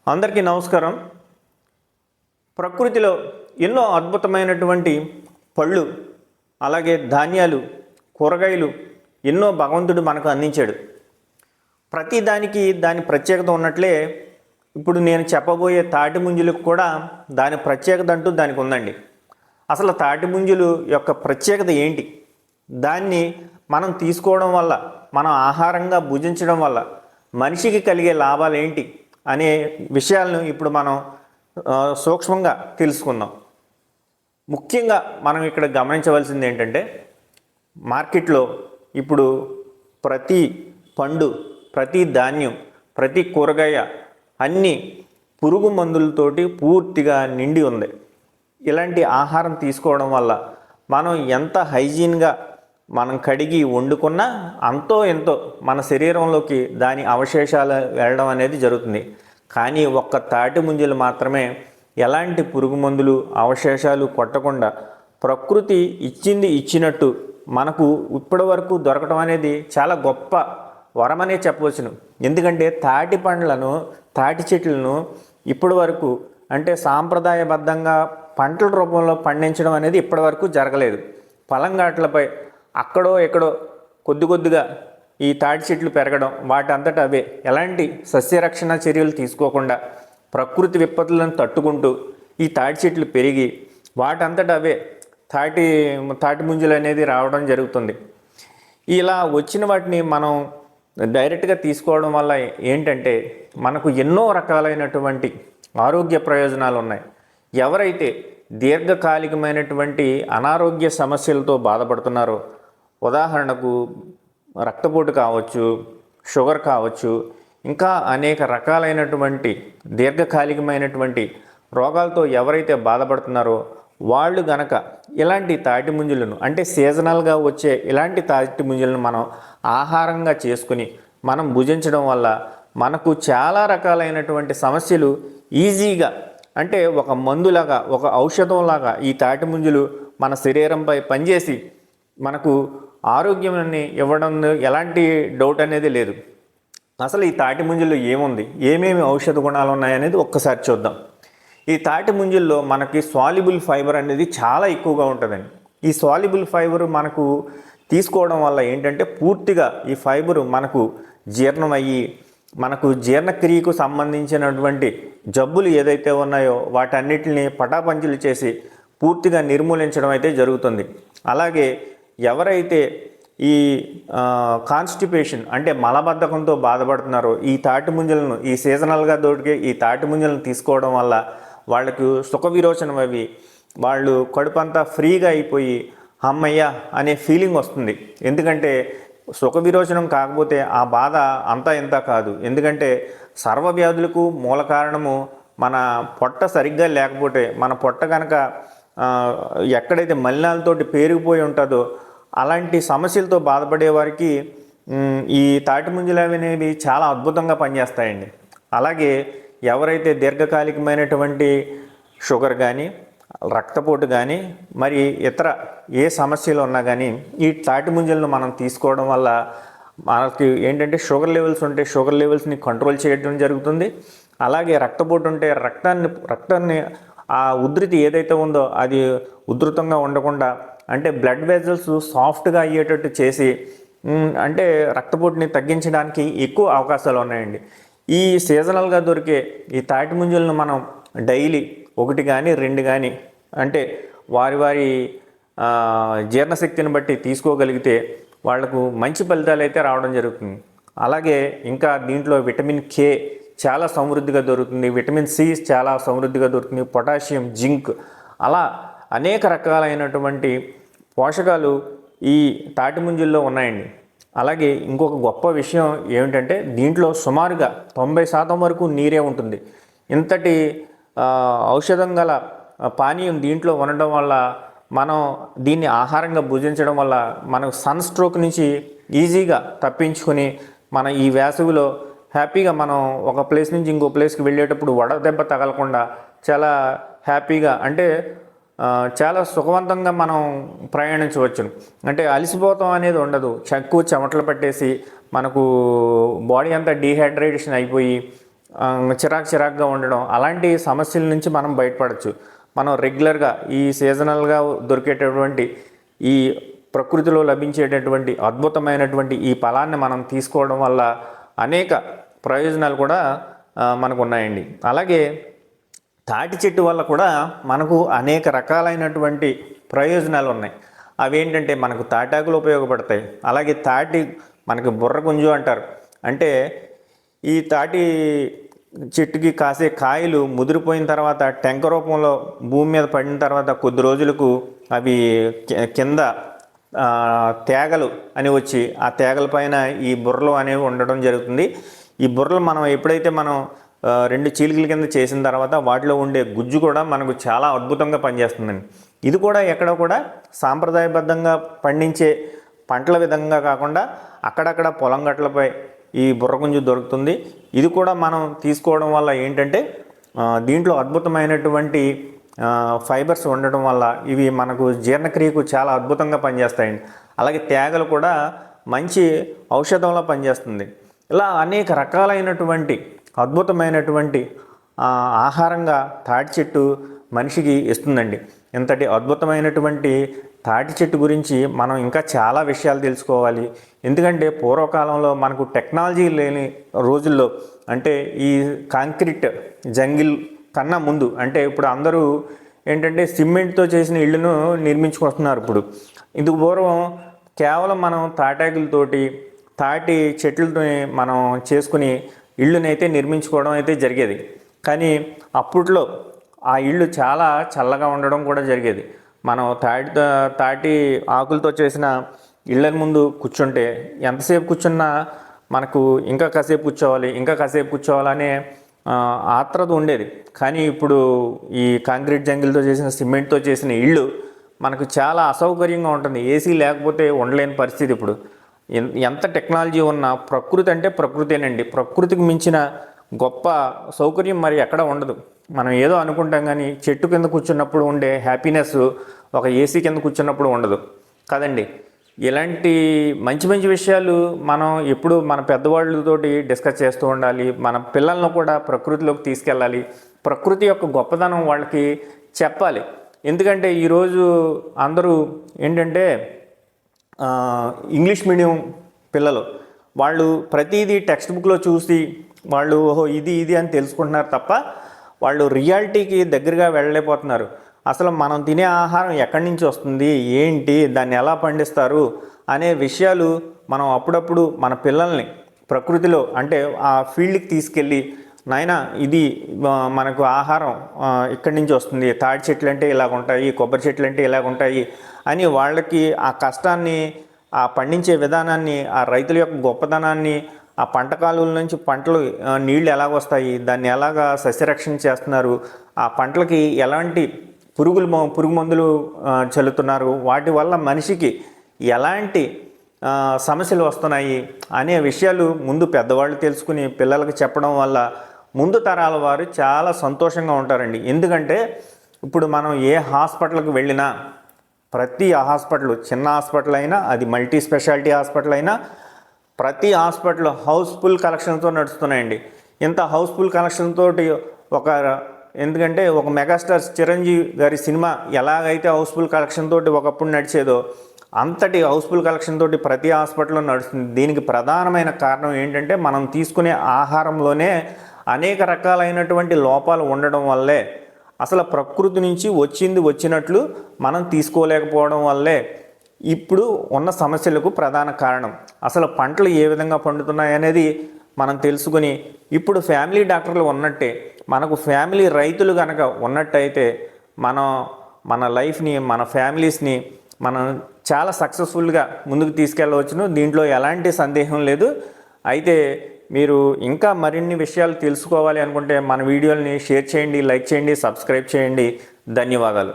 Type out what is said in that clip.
అందరికీ నమస్కారం. ప్రకృతిలో ఎన్నో అద్భుతమైనటువంటి పళ్ళు, అలాగే ధాన్యాలు, కూరగాయలు ఎన్నో భగవంతుడు మనకు అందించాడు. ప్రతి దానికి దాని ప్రత్యేకత ఉన్నట్లే ఇప్పుడు నేను చెప్పబోయే తాటి ముంజలకు కూడా దాని ప్రత్యేకత అంటూ దానికి ఉందండి. అసలు తాటి ముంజలు యొక్క ప్రత్యేకత ఏంటి, దాన్ని మనం తీసుకోవడం వల్ల, మనం ఆహారంగా భుజించడం వల్ల మనిషికి కలిగే లాభాలు ఏంటి అనే విషయాలను ఇప్పుడు మనం సూక్ష్మంగా తెలుసుకుందాం. ముఖ్యంగా మనం ఇక్కడ గమనించవలసింది ఏంటంటే, మార్కెట్లో ఇప్పుడు ప్రతి పండు, ప్రతి ధాన్యం, ప్రతి కూరగాయ అన్నీ పురుగు మందులతోటి పూర్తిగా నిండి ఉంది. ఇలాంటి ఆహారం తీసుకోవడం వల్ల మనం ఎంత హైజీన్గా మనం కడిగి వండుకున్నా అంతో ఎంతో మన శరీరంలోకి దాని అవశేషాలు వెళ్ళడం అనేది జరుగుతుంది. కానీ ఒక్క తాటి ముంజలు మాత్రమే ఎలాంటి పురుగు మందులు అవశేషాలు కొట్టకుండా ప్రకృతి ఇచ్చింది ఇచ్చినట్టు మనకు ఇప్పటి వరకు దొరకడం అనేది చాలా గొప్ప వరమనే చెప్పవచ్చును. ఎందుకంటే తాటి పండ్లను, తాటి చెట్లను ఇప్పటి వరకు అంటే సాంప్రదాయబద్ధంగా పంటల రూపంలో పండించడం అనేది ఇప్పటి వరకు జరగలేదు. పొలంగాట్లపై అక్కడో ఎక్కడో కొద్దిగా ఈ తాటి చెట్లు పెరగడం, వాటి అంతటా అవే ఎలాంటి సస్యరక్షణ చర్యలు తీసుకోకుండా ప్రకృతి విపత్తులను తట్టుకుంటూ ఈ తాటి చెట్లు పెరిగి వాటంతటా అవే తాటి ముంజలు అనేది రావడం జరుగుతుంది. ఇలా వచ్చిన వాటిని మనం డైరెక్ట్గా తీసుకోవడం వల్ల ఏంటంటే మనకు ఎన్నో రకాలైనటువంటి ఆరోగ్య ప్రయోజనాలు ఉన్నాయి. ఎవరైతే దీర్ఘకాలికమైనటువంటి అనారోగ్య సమస్యలతో బాధపడుతున్నారో, ఉదాహరణకు రక్తపోటు కావచ్చు, షుగర్ కావచ్చు, ఇంకా అనేక రకాలైనటువంటి దీర్ఘకాలికమైనటువంటి రోగాలతో ఎవరైతే బాధపడుతున్నారో వాళ్ళు గనక ఇలాంటి తాటి ముంజలను, అంటే సీజనల్గా వచ్చే ఇలాంటి తాటి ముంజలను మనం ఆహారంగా చేసుకుని మనం భుజించడం వల్ల మనకు చాలా రకాలైనటువంటి సమస్యలు ఈజీగా, అంటే ఒక మందులాగా, ఒక ఔషధంలాగా ఈ తాటి ముంజలు మన శరీరంపై పనిచేసి మనకు ఆరోగ్యాన్ని ఇవ్వడం ఎలాంటి డౌట్ అనేది లేదు. అసలు ఈ తాటి ముంజల్లో ఏముంది, ఏమేమి ఔషధ గుణాలు ఉన్నాయనేది ఒక్కసారి చూద్దాం. ఈ తాటి ముంజల్లో మనకి సాల్యుబుల్ ఫైబర్ అనేది చాలా ఎక్కువగా ఉంటుందండి. ఈ సాల్యుబుల్ ఫైబర్ మనకు తీసుకోవడం వల్ల ఏంటంటే పూర్తిగా ఈ ఫైబరు మనకు జీర్ణమయ్యి మనకు జీర్ణక్రియకు సంబంధించినటువంటి జబ్బులు ఏదైతే ఉన్నాయో వాటన్నిటిని పటాపంచలు చేసి పూర్తిగా నిర్మూలించడం అయితే జరుగుతుంది. అలాగే ఎవరైతే ఈ కాన్స్టిపేషన్ అంటే మలబద్ధకంతో బాధపడుతున్నారో ఈ తాటి ముంజలను, ఈ సీజనల్గా దొరికే ఈ తాటి ముంజలను తీసుకోవడం వల్ల వాళ్ళకు సుఖ విరోచనం అవి, వాళ్ళు కడుపంతా ఫ్రీగా అయిపోయి అమ్మయ్య అనే ఫీలింగ్ వస్తుంది. ఎందుకంటే సుఖ విరోచనం కాకపోతే ఆ బాధ అంతా ఇంత కాదు. ఎందుకంటే సర్వవ్యాధులకు మూల కారణము మన పొట్ట సరిగ్గా లేకపోతే, మన పొట్ట కనుక ఎక్కడైతే మలినాలతోటి పేరుకుపోయి ఉంటుందో అలాంటి సమస్యలతో బాధపడే వారికి ఈ తాటి ముంజలు అనేవి చాలా అద్భుతంగా పనిచేస్తాయండి. అలాగే ఎవరైతే దీర్ఘకాలికమైనటువంటి షుగర్ కానీ, రక్తపోటు కానీ, మరి ఇతర ఏ సమస్యలు ఉన్నా కానీ ఈ తాటి ముంజలను మనం తీసుకోవడం వల్ల మనకి ఏంటంటే షుగర్ లెవెల్స్ ఉంటే షుగర్ లెవెల్స్ని కంట్రోల్ చేయడం జరుగుతుంది. అలాగే రక్తపోటు ఉంటే రక్తాన్ని ఆ ఉధృతి ఏదైతే ఉందో అది ఉధృతంగా ఉండకుండా, అంటే బ్లడ్ వెజల్స్ సాఫ్ట్గా అయ్యేటట్టు చేసి అంటే రక్తపోటుని తగ్గించడానికి ఎక్కువ అవకాశాలు ఉన్నాయండి. ఈ సీజనల్గా దొరికే ఈ తాటి ముంజలను మనం డైలీ 1 కానీ 2 కానీ, అంటే వారి జీర్ణశక్తిని బట్టి తీసుకోగలిగితే వాళ్లకు మంచి ఫలితాలు అయితే రావడం జరుగుతుంది. అలాగే ఇంకా దీంట్లో విటమిన్ కే చాలా సమృద్ధిగా దొరుకుతుంది, విటమిన్ సి చాలా సమృద్ధిగా దొరుకుతుంది, పొటాషియం, జింక్, అలా అనేక రకాలైనటువంటి పోషకాలు ఈ తాటి ముంజల్లో ఉన్నాయండి. అలాగే ఇంకొక గొప్ప విషయం ఏమిటంటే దీంట్లో సుమారుగా 90% వరకు నీరే ఉంటుంది. ఇంతటి ఔషధం గల పానీయం దీంట్లో ఉండడం వల్ల మనం దీన్ని ఆహారంగా భుజించడం వల్ల మనకు సన్ స్ట్రోక్ నుంచి ఈజీగా తప్పించుకొని మన ఈ వేసవిలో హ్యాపీగా మనం ఒక ప్లేస్ నుంచి ఇంకో ప్లేస్కి వెళ్ళేటప్పుడు వడదెబ్బ తగలకుండా చాలా హ్యాపీగా, అంటే చాలా సుఖవంతంగా మనం ప్రయాణించవచ్చు. అంటే అలసిపోతాం అనేది ఉండదు. ఎక్కువ చెమటలు పట్టేసి మనకు బాడీ అంతా డీహైడ్రేషన్ అయిపోయి చిరాకుగా ఉండడం, అలాంటి సమస్యల నుంచి మనం బయటపడవచ్చు. మనం రెగ్యులర్గా ఈ సీజనల్గా దొరికేటటువంటి ఈ ప్రకృతిలో లభించేటటువంటి అద్భుతమైనటువంటి ఈ ఫలాన్ని మనం తీసుకోవడం వల్ల అనేక ప్రయోజనాలు కూడా మనకు ఉన్నాయండి. అలాగే తాటి చెట్టు వల్ల కూడా మనకు అనేక రకాలైనటువంటి ప్రయోజనాలు ఉన్నాయి. అవేంటంటే మనకు తాటాకులు ఉపయోగపడతాయి. అలాగే మనకు బుర్ర గుంజు అంటారు. అంటే ఈ తాటి చెట్టుకి కాసే కాయలు ముదిరిపోయిన తర్వాత టెంక రూపంలో భూమి మీద పడిన తర్వాత కొద్ది రోజులకు అవి కింద తేగలు అని వచ్చి ఆ తేగల పైన ఈ బుర్రలు అనేవి ఉండడం జరుగుతుంది. ఈ బుర్రలు మనం ఎప్పుడైతే మనం 2 చీలికల కింద చేసిన తర్వాత వాటిలో ఉండే గుజ్జు కూడా మనకు చాలా అద్భుతంగా పనిచేస్తుందండి. ఇది కూడా ఎక్కడ కూడా సాంప్రదాయబద్ధంగా పండించే పంటల విధంగా కాకుండా అక్కడక్కడ పొలం గట్లపై ఈ బుర్రగుంజు దొరుకుతుంది. ఇది కూడా మనం తీసుకోవడం వల్ల ఏంటంటే దీంట్లో అద్భుతమైనటువంటి ఫైబర్స్ ఉండడం వల్ల ఇవి మనకు జీర్ణక్రియకు చాలా అద్భుతంగా పనిచేస్తాయండి. అలాగే తేగలు కూడా మంచి ఔషధంలో పనిచేస్తుంది. ఇలా అనేక రకాలైనటువంటి అద్భుతమైనటువంటి ఆహారంగా తాటి చెట్టు మనిషికి ఇస్తుందండి. ఇంతటి అద్భుతమైనటువంటి తాటి చెట్టు గురించి మనం ఇంకా చాలా విషయాలు తెలుసుకోవాలి. ఎందుకంటే పూర్వకాలంలో మనకు టెక్నాలజీ లేని రోజుల్లో, అంటే ఈ కాంక్రీట్ జంగిల్ కన్నా ముందు, అంటే ఇప్పుడు అందరూ ఏంటంటే సిమెంట్తో చేసిన ఇళ్ళను నిర్మించుకుంటున్నారు. ఇప్పుడు ఇందుకు పూర్వం కేవలం మనం తాటాకులతోటి తాటి చెట్లతో మనం చేసుకుని ఇళ్ళనైతే నిర్మించుకోవడం అయితే జరిగేది. కానీ అప్పట్లో ఆ ఇళ్ళు చాలా చల్లగా ఉండడం కూడా జరిగేది. మనం తాటి ఆకులతో చేసిన ఇళ్ళ ముందు కూర్చుంటే ఎంతసేపు కూర్చున్నా మనకు ఇంకా కాసేపు కూర్చోవాలనే ఆత్రత ఉండేది. కానీ ఇప్పుడు ఈ కాంక్రీట్ జంగిల్తో చేసిన సిమెంట్తో చేసిన ఇళ్ళు మనకు చాలా అసౌకర్యంగా ఉంటుంది. ఏసీ లేకపోతే ఉండలేని పరిస్థితి. ఇప్పుడు ఎంత టెక్నాలజీ ఉన్నా ప్రకృతి అంటే ప్రకృతేనండి. ప్రకృతికి మించిన గొప్ప సౌకర్యం మరి ఎక్కడ ఉండదు. మనం ఏదో అనుకుంటాం కానీ చెట్టు కింద కూర్చున్నప్పుడు ఉండే హ్యాపీనెస్ ఒక ఏసీ కింద కూర్చున్నప్పుడు ఉండదు కదండి. ఇలాంటి మంచి మంచి విషయాలు మనం ఎప్పుడు మన పెద్దవాళ్ళతోటి డిస్కస్ చేస్తూ ఉండాలి. మన పిల్లలను కూడా ప్రకృతిలోకి తీసుకెళ్ళాలి. ప్రకృతి యొక్క గొప్పదనం వాళ్ళకి చెప్పాలి. ఎందుకంటే ఈరోజు అందరూ ఏంటంటే ఇంగ్లీష్ మీడియం పిల్లలు, వాళ్ళు ప్రతిదీ టెక్స్ట్ బుక్లో చూసి వాళ్ళు ఓహో ఇది అని తెలుసుకుంటున్నారు తప్ప వాళ్ళు రియాలిటీకి దగ్గరగా వెళ్ళలేకపోతున్నారు. అసలు మనం తినే ఆహారం ఎక్కడి నుంచి వస్తుంది, ఏంటి, దాన్ని ఎలా పండిస్తారు అనే విషయాలు మనం అప్పుడప్పుడు మన పిల్లల్ని ప్రకృతిలో అంటే ఆ ఫీల్డ్కి తీసుకెళ్ళి, నాయనా ఇది మనకు ఆహారం ఇక్కడి నుంచి వస్తుంది, తాటి చెట్లు అంటే ఇలాగుంటాయి, కొబ్బరి చెట్లు అంటే ఇలాగుంటాయి అని వాళ్ళకి ఆ కష్టాన్ని, ఆ పండించే విధానాన్ని, ఆ రైతుల యొక్క గొప్పతనాన్ని, ఆ పంట కాలువల నుంచి పంటలు నీళ్లు ఎలాగొస్తాయి, దాన్ని ఎలాగా సస్యరక్షణ చేస్తున్నారు, ఆ పంటలకి ఎలాంటి పురుగు మందులు చల్లుతున్నారు, వాటి వల్ల మనిషికి ఎలాంటి సమస్యలు వస్తున్నాయి అనే విషయాలు ముందు పెద్దవాళ్ళు తెలుసుకుని పిల్లలకు చెప్పడం వల్ల ముందు తరాల వారు చాలా సంతోషంగా ఉంటారండి. ఎందుకంటే ఇప్పుడు మనం ఏ హాస్పిటల్కి వెళ్ళినా ప్రతి హాస్పిటల్, చిన్న హాస్పిటల్ అయినా, అది మల్టీ స్పెషాలిటీ హాస్పిటల్ అయినా, ప్రతి హాస్పిటల్ హౌస్ఫుల్ కలెక్షన్తో నడుస్తున్నాయండి. ఇంత హౌస్ఫుల్ కలెక్షన్ తోటి ఎందుకంటే ఒక మెగాస్టార్ చిరంజీవి గారి సినిమా ఎలాగైతే హౌస్ఫుల్ కలెక్షన్ తోటి ఒకప్పుడు నడిచేదో అంతటి హౌస్ఫుల్ కలెక్షన్ తోటి ప్రతి హాస్పిటల్లో నడుస్తుంది. దీనికి ప్రధానమైన కారణం ఏంటంటే మనం తీసుకునే ఆహారంలోనే అనేక రకాలైనటువంటి లోపాలు ఉండడం వల్లే, అసలు ప్రకృతి నుంచి వచ్చినట్లు మనం తీసుకోలేకపోవడం వల్లే ఇప్పుడు ఉన్న సమస్యలకు ప్రధాన కారణం. అసలు పంటలు ఏ విధంగా పండుతున్నాయి అనేది మనం తెలుసుకుని, ఇప్పుడు ఫ్యామిలీ డాక్టర్లు ఉన్నట్టే మనకు ఫ్యామిలీ రైతులు కనుక ఉన్నట్టయితే మన లైఫ్ని, మన ఫ్యామిలీస్ని మనం చాలా సక్సెస్ఫుల్గా ముందుకు తీసుకెళ్ళవచ్చును. దీంట్లో ఎలాంటి సందేహం లేదు. అయితే మీరు ఇంకా మరిన్ని విషయాలు తెలుసుకోవాలి అనుకుంటే మన వీడియోని షేర్ చేయండి, లైక్ చేయండి, సబ్స్క్రైబ్ చేయండి. ధన్యవాదాలు.